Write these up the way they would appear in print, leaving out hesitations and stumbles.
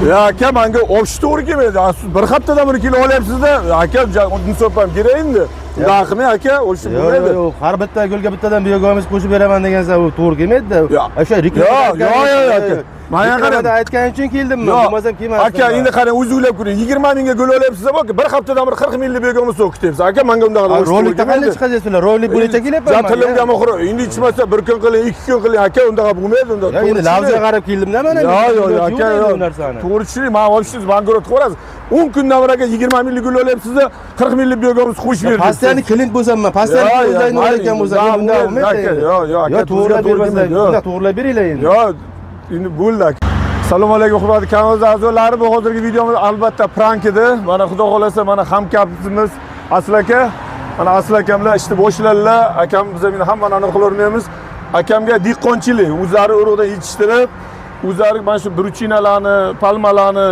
Ya aka menga olishni to'g'ri kelmaydi. Bir haftadan bir kilo olyapsiz-da. Aka insof ham kerak endi. Xudo qilmay aka, olishni bo'lmaydi. Yo'q, har bitta gulga bittadan biogomiz qo'shib beraman degansan, u to'g'ri kelmaydi-da. O'sha reklama. Yo'q aka. Menga qarang, aytganing uchun keldim men. Bo'lmasam kelmasdim. Aka, endi qarang, o'zingiz o'ylab ko'ring. 20 mingga gul olyapsiz-da, bak, bir haftadan bir 40 minglik biogomiz so'kityapsiz. Aka, menga unday qilib rolikda qanday chiqajasizlar? Rolik bo'yicha kelyapman. Jatilimga mo'xir. Endi ichmasa bir kun qiling, 2 kun qiling, aka, unday qilib bo'lmaydi unda. Endi lavziga qarab keldim-da mana. Yo'q, aka, to'g'ri tushuning, men olishsiz, bankrot qilasiz. 10 kundan bir aka 20 minglik gul olyapsiz-da, 40 minglik biogomiz qo'shib berdi. Pastani klient bo'lsam-man, pastani o'zayni o'ylagan bo'lsam, bunday bo'lmaydi. Yo'q, aka, to'g'rilab bermaslar. Shunday to'g'rilab beringlar endi. Yo'q, endi bo'ldi. Assalomu alaykum hurmatli kanal a'zolari. Bu hozirgi videomiz albatta prank edi. Mana xudo xolasa mana hamkasbimiz Asl aka. Mana Asl akam bilan ishni boshladilar. Akam biz endi hammani aniq qilavermaymiz. Akamga dehqonchilik, o'zlari urug'dan yetishtirib, o'zlari mana shu bruchinalarni, palmalarni,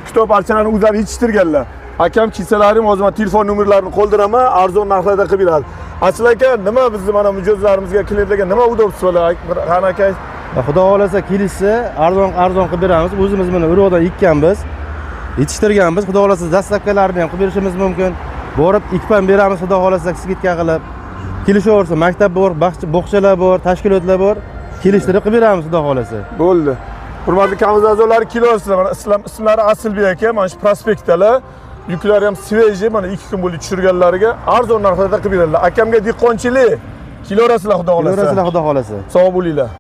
kitob archalarni o'zlari yetishtirganlar. Akam kelsalarim hozir men telefon nomerlarini qo'ldiraman, arzon narxlarda qilib beradi. Asl aka, nima bizni mana mijozlarimizga, klientlarga nima udobstvolar? Qani aka? Xudo xolasa kelishsa, arzon qilib beramiz. O'zimiz mana urug'dan ekkanmiz, yetishtirganmiz. Xudo xolasa dastavkalarini ham qilib berishimiz mumkin. Borib ekib beramiz, xudo xolasa skitka qilib. Kelishaversa, maktab bor, bog'chalar bor, tashkilotlar bor. Kelishtirib qilib beramiz, xudo xolasa. Bo'ldi. Hurmatli kanal a'zolari, kelosizlar. Mana ismlari Asilbek aka, mana shu prospektdalar. Yuklari ham sveji, mana 2 kun bo'ldi tushirganlariga arzon narxlarda qilib beradilar. Akamga dehqonchilik. Kelasizlar, xudo xolasa. Kelasizlar, xudo xolasa. Sog' bo'linglar.